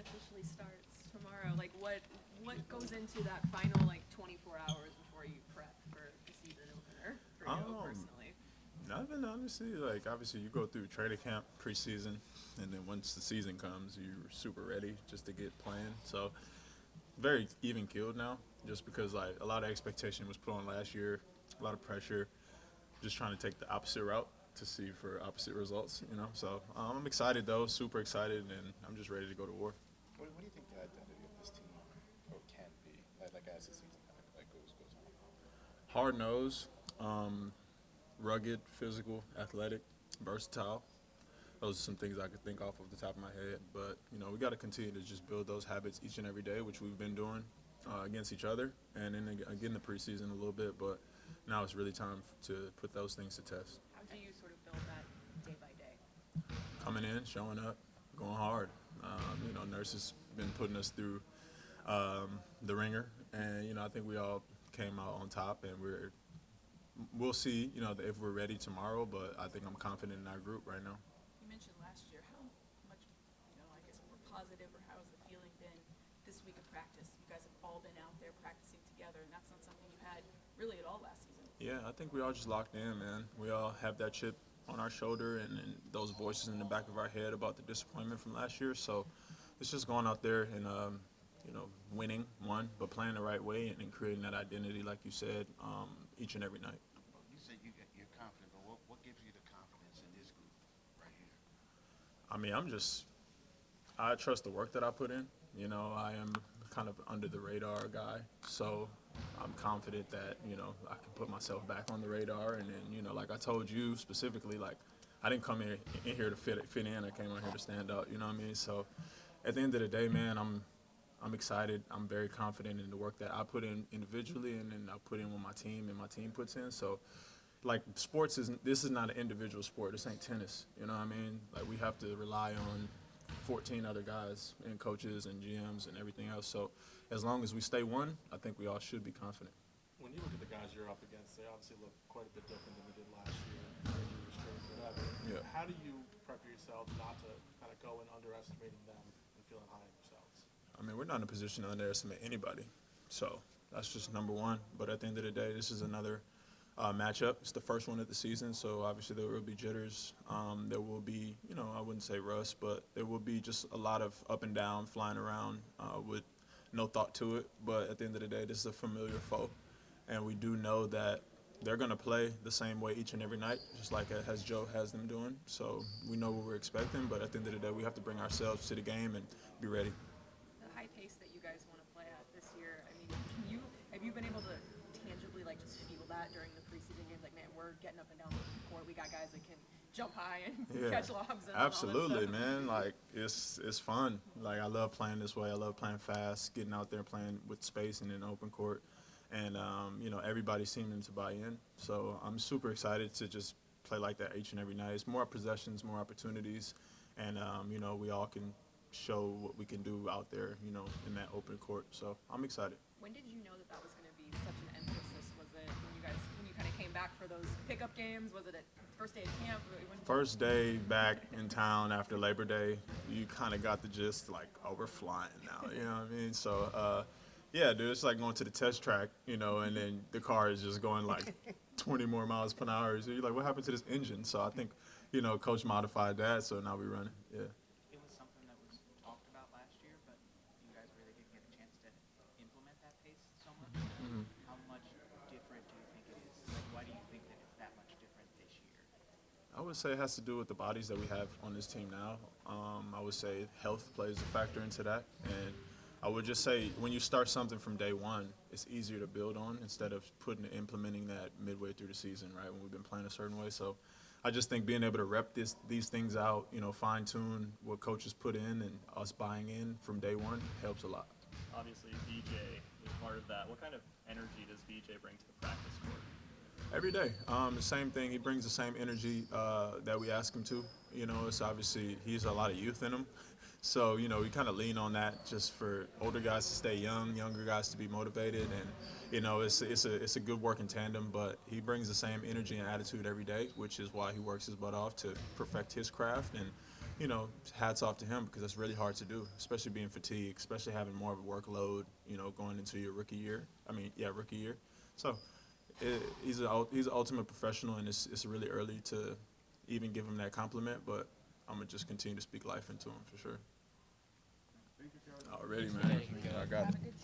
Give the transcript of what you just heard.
officially starts tomorrow. Like, what goes into that final like 24 hours before you prep for the season opener for you Um, personally? Nothing honestly. Like obviously, you go through training camp preseason, and then once the season comes, you're super ready just to get playing. So very even keeled now, just because like a lot of expectation was put on last year, a lot of pressure, just trying to take the opposite route to see for opposite results. So I'm excited though, super excited, and I'm just ready to go to war. What do you think the identity of this team or can be like as the season kind of like goes on? Hard nose, um, rugged, physical, athletic, versatile. Those are some things I could think off the top of my head. But we got to continue to just build those habits each and every day, which we've been doing against each other, and then again the preseason a little bit. But now it's really time to put those things to test. How do you sort of build that day by day? Coming in, showing up, going hard. Nurses been putting us through the ringer, and I think we all came out on top, and we'll see if we're ready tomorrow. But I think I'm confident in our group right now. You mentioned last year how much, I guess more positive or how has the feeling been this week of practice? You guys have all been out there practicing together, and that's not something you had really at all last season. Yeah, I think we all just locked in, man. We all have that chip on our shoulder and those voices in the back of our head about the disappointment from last year. So it's just going out there and, winning, one, but playing the right way and creating that identity, like you said, each and every night. Well, you said you're confident, but what gives you the confidence in this group right here? I mean, I trust the work that I put in. I am kind of under the radar guy. So I'm confident that, I can put myself back on the radar. And then, like I told you specifically, like I didn't come in here to fit in. I came out here to stand out. You know what I mean? So at the end of the day, man, I'm excited. I'm very confident in the work that I put in individually, and then I put in with my team, and my team puts in. So, like this is not an individual sport. This ain't tennis. You know what I mean? Like we have to rely on 14 other guys and coaches and GMs and everything else. So, as long as we stay one, I think we all should be confident. When you look at the guys you're up against, they obviously look quite a bit different than they did last year, injury restraints, whatever. Yeah. How do you prep yourself not to kind of go in underestimating them and feeling high on yourselves? I mean, we're not in a position to underestimate anybody. So that's just number one. But at the end of the day, this is another matchup. It's the first one of the season, so obviously there will be jitters. There will be, I wouldn't say rust, but there will be just a lot of up and down, flying around with no thought to it. But at the end of the day, this is a familiar foe, and we do know that they're going to play the same way each and every night, just like as Joe has them doing. So we know what we're expecting, but at the end of the day, we have to bring ourselves to the game and be ready. The high pace that you guys want to play at this year. I mean, have you been able to tangibly like just feel that during the preseason games? Like, man, we're getting up and down the court. We got guys that can jump high and catch lobs. And Absolutely, all that stuff. man. Like it's fun. Like I love playing this way. I love playing fast, getting out there playing with space and in open court, and everybody seeming to buy in. So I'm super excited to just play like that each and every night. It's more possessions, more opportunities, and we all can show what we can do out there, in that open court. So I'm excited. When did you know that was going to be such an emphasis? Was it when you kind of came back for those pickup games? Was it at first day of camp? First day back in town after Labor Day, you kind of got the gist, like, oh, we're flying now, you know what I mean? So, yeah, dude, it's like going to the test track, and then the car is just going like 20 more miles per hour. So you're like, what happened to this engine? So I think, Coach modified that, so now we're running, yeah. It was something that was talked about last year, but you guys really didn't get a chance to implement that pace so much. How much different do you think it is? Like, why do you think that it's that much different this year? I would say it has to do with the bodies that we have on this team now. I would say health plays a factor into that. And I would just say when you start something from day one, it's easier to build on instead of implementing that midway through the season, right, when we've been playing a certain way. So I just think being able to rep these things out, fine-tune what coaches put in and us buying in from day one helps a lot. Obviously, VJ is part of that. What kind of energy does VJ bring to the practice court? Every day, the same thing. He brings the same energy that we ask him to. It's obviously he's a lot of youth in him, so we kind of lean on that just for older guys to stay young, younger guys to be motivated, and it's a good working tandem. But he brings the same energy and attitude every day, which is why he works his butt off to perfect his craft. And you know, hats off to him because that's really hard to do, especially being fatigued, especially having more of a workload, you know, going into your rookie year. Rookie year. So he's an ultimate professional, and it's really early to even give him that compliment, but I'm going to just continue to speak life into him for sure. Already, man. I got it.